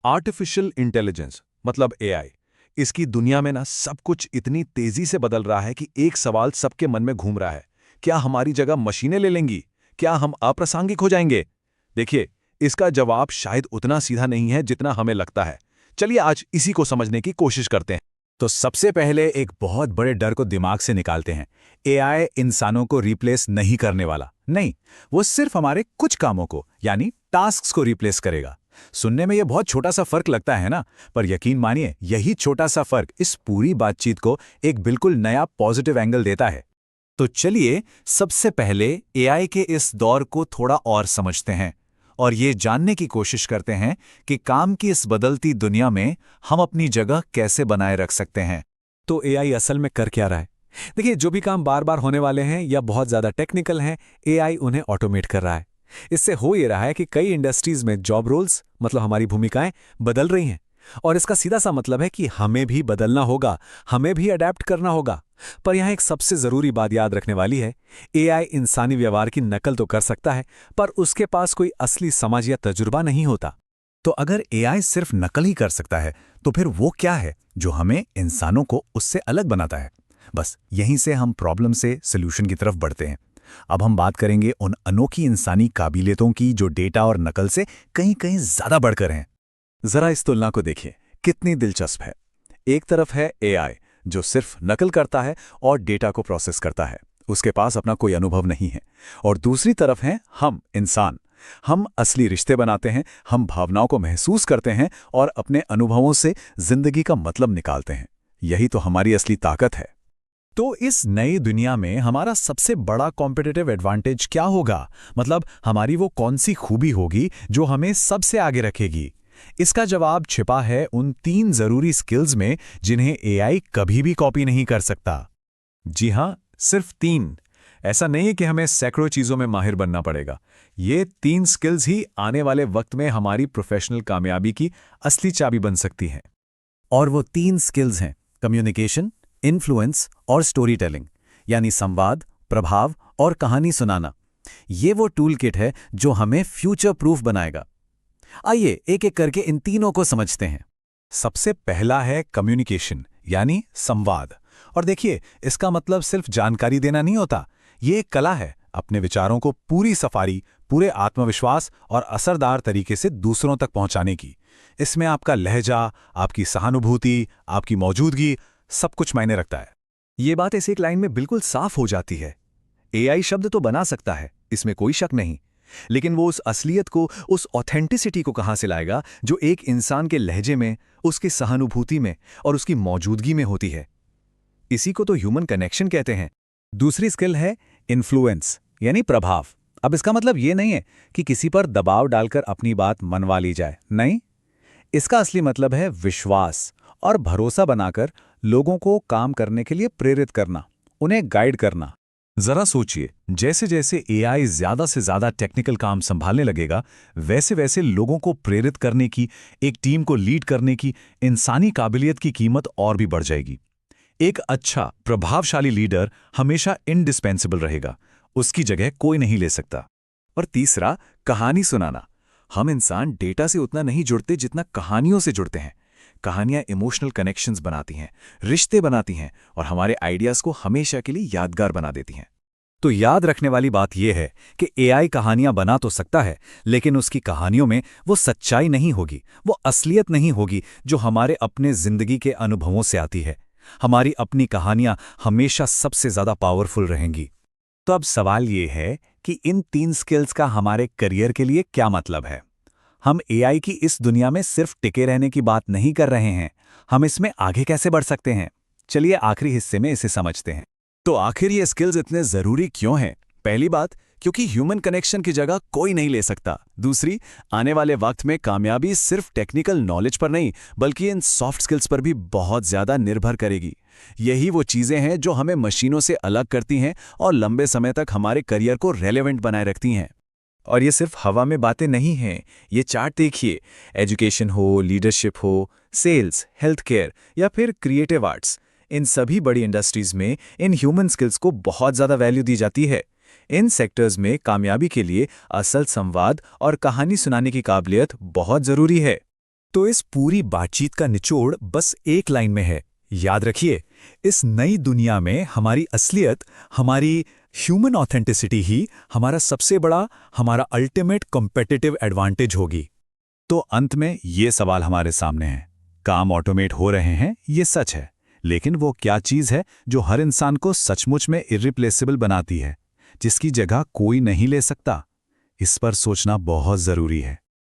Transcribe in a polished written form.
Artificial intelligence मतलब AI, इसकी दुनिया में ना सब कुछ इतनी तेजी से बदल रहा है कि एक सवाल सबके मन में घूम रहा है। क्या हमारी जगह मशीनें ले लेंगी? क्या हम अप्रासंगिक हो जाएंगे? देखिए, इसका जवाब शायद उतना सीधा नहीं है जितना हमें लगता है। चलिए आज इसी को समझने की कोशिश करते हैं। तो सबसे पहले एक बहुत बड़े डर को दिमाग से निकालते हैं। एआई इंसानों को रिप्लेस नहीं करने वाला। नहीं, वो सिर्फ हमारे कुछ कामों को यानी टास्क्स को रिप्लेस करेगा। सुनने में ये बहुत छोटा सा फर्क लगता है ना, पर यकीन मानिए यही छोटा सा फर्क इस पूरी बातचीत को एक बिल्कुल नया पॉजिटिव एंगल देता है। तो चलिए सबसे पहले एआई के इस दौर को थोड़ा और समझते हैं और ये जानने की कोशिश करते हैं कि काम की इस बदलती दुनिया में हम अपनी जगह कैसे बनाए रख सकते हैं। तो एआई असल में कर क्या रहा है? देखिए, जो भी काम बार बार होने वाले हैं या बहुत ज़्यादा टेक्निकल हैं, एआई उन्हें ऑटोमेट कर रहा है। इससे हो ये रहा है कि कई इंडस्ट्रीज में जॉब रोल्स मतलब हमारी भूमिकाएं बदल रही हैं और इसका सीधा सा मतलब है कि हमें भी बदलना होगा, हमें भी अडेप्ट करना होगा। पर यहाँ एक सबसे ज़रूरी बात याद रखने वाली है, एआई इंसानी व्यवहार की नकल तो कर सकता है, पर उसके पास कोई असली समझ या तजुर्बा नहीं होता। तो अगर एआई सिर्फ नकल ही कर सकता है, तो फिर वो क्या है जो हमें इंसानों को उससे अलग बनाता है? बस यहीं से हम प्रॉब्लम से सॉल्यूशन की तरफ बढ़ते हैं। अब हम बात करेंगे उन अनोखी इंसानी काबिलियतों की जो डेटा और नकल से कहीं कहीं ज्यादा बढ़कर हैं। जरा इस तुलना को देखिए, कितनी दिलचस्प है। एक तरफ है एआई जो सिर्फ नकल करता है और डेटा को प्रोसेस करता है, उसके पास अपना कोई अनुभव नहीं है। और दूसरी तरफ हैं हम इंसान। हम असली रिश्ते बनाते हैं, हम भावनाओं को महसूस करते हैं और अपने अनुभवों से जिंदगी का मतलब निकालते हैं। यही तो हमारी असली ताकत है। तो इस नई दुनिया में हमारा सबसे बड़ा कॉम्पिटिटिव एडवांटेज क्या होगा? मतलब हमारी वो कौन सी खूबी होगी जो हमें सबसे आगे रखेगी? इसका जवाब छिपा है उन 3 जरूरी स्किल्स में जिन्हें एआई कभी भी कॉपी नहीं कर सकता। जी हां, सिर्फ 3। ऐसा नहीं है कि हमें सैकड़ों चीजों में माहिर बनना पड़ेगा। ये 3 स्किल्स ही आने वाले वक्त में हमारी प्रोफेशनल कामयाबी की असली चाबी बन सकती हैं। और वो 3 स्किल्स हैं कम्युनिकेशन, इन्फ्लुएंस और स्टोरी टेलिंग, यानी संवाद, प्रभाव और कहानी सुनाना। ये वो टूल किट है जो हमें फ्यूचर प्रूफ बनाएगा। आइए एक एक करके इन तीनों को समझते हैं। सबसे पहला है कम्युनिकेशन यानी संवाद। और देखिए, इसका मतलब सिर्फ जानकारी देना नहीं होता, ये एक कला है अपने विचारों को पूरी सफारी, पूरे आत्मविश्वास और असरदार तरीके से दूसरों तक पहुंचाने की। इसमें आपका लहजा, आपकी सहानुभूति, आपकी मौजूदगी सब कुछ मायने रखता है। ये बात इस एक लाइन में बिल्कुल साफ हो जाती है। एआई शब्द तो बना सकता है, इसमें कोई शक नहीं, लेकिन वो उस असलियत को, उस ऑथेंटिसिटी को कहां से लाएगा जो एक इंसान के लहजे में, उसकी सहानुभूति में और उसकी मौजूदगी में होती है। इसी को तो ह्यूमन कनेक्शन कहते हैं। दूसरी स्किल है इन्फ्लुएंस यानी प्रभाव। अब इसका मतलब ये नहीं है कि किसी पर दबाव डालकर अपनी बात मनवा ली जाए, नहीं। इसका असली मतलब है विश्वास और भरोसा बनाकर लोगों को काम करने के लिए प्रेरित करना, उन्हें गाइड करना। जरा सोचिए, जैसे जैसे एआई ज्यादा से ज्यादा टेक्निकल काम संभालने लगेगा, वैसे वैसे लोगों को प्रेरित करने की, एक टीम को लीड करने की इंसानी काबिलियत की कीमत और भी बढ़ जाएगी। एक अच्छा, प्रभावशाली लीडर हमेशा इंडिस्पेंसिबल रहेगा, उसकी जगह कोई नहीं ले सकता। और तीसरा, कहानी सुनाना। हम इंसान डेटा से उतना नहीं जुड़ते जितना कहानियों से जुड़ते हैं। कहानियां इमोशनल कनेक्शंस बनाती हैं, रिश्ते बनाती हैं और हमारे आइडियाज को हमेशा के लिए यादगार बना देती हैं। तो याद रखने वाली बात यह है कि एआई कहानियां बना तो सकता है, लेकिन उसकी कहानियों में वो सच्चाई नहीं होगी, वो असलियत नहीं होगी जो हमारे अपने जिंदगी के अनुभवों से आती है। हमारी अपनी कहानियां हमेशा सबसे ज्यादा पावरफुल रहेंगी। तो अब सवाल ये है कि इन 3 स्किल्स का हमारे करियर के लिए क्या मतलब है? हम एआई की इस दुनिया में सिर्फ टिके रहने की बात नहीं कर रहे हैं, हम इसमें आगे कैसे बढ़ सकते हैं? चलिए आखिरी हिस्से में इसे समझते हैं। तो आखिर ये स्किल्स इतने जरूरी क्यों हैं? पहली बात, क्योंकि ह्यूमन कनेक्शन की जगह कोई नहीं ले सकता। दूसरी, आने वाले वक्त में कामयाबी सिर्फ टेक्निकल नॉलेज पर नहीं, बल्कि इन सॉफ्ट स्किल्स पर भी बहुत ज्यादा निर्भर करेगी। यही वो चीजें हैं जो हमें मशीनों से अलग करती हैं और लंबे समय तक हमारे करियर को रेलेवेंट बनाए रखती हैं। और ये सिर्फ हवा में बातें नहीं हैं, ये चार्ट देखिए। एजुकेशन हो, लीडरशिप हो, सेल्स, हेल्थ केयर या फिर क्रिएटिव आर्ट्स, इन सभी बड़ी इंडस्ट्रीज में इन ह्यूमन स्किल्स को बहुत ज़्यादा वैल्यू दी जाती है। इन सेक्टर्स में कामयाबी के लिए असल संवाद और कहानी सुनाने की काबिलियत बहुत ज़रूरी है। तो इस पूरी बातचीत का निचोड़ बस एक लाइन में है। याद रखिए, इस नई दुनिया में हमारी असलियत, हमारी ह्यूमन ऑथेंटिसिटी ही हमारा सबसे बड़ा, हमारा अल्टीमेट कॉम्पिटिटिव एडवांटेज होगी। तो अंत में ये सवाल हमारे सामने है, काम ऑटोमेट हो रहे हैं, ये सच है, लेकिन वो क्या चीज़ है जो हर इंसान को सचमुच में इर्रिप्लेसेबल बनाती है, जिसकी जगह कोई नहीं ले सकता? इस पर सोचना बहुत ज़रूरी है।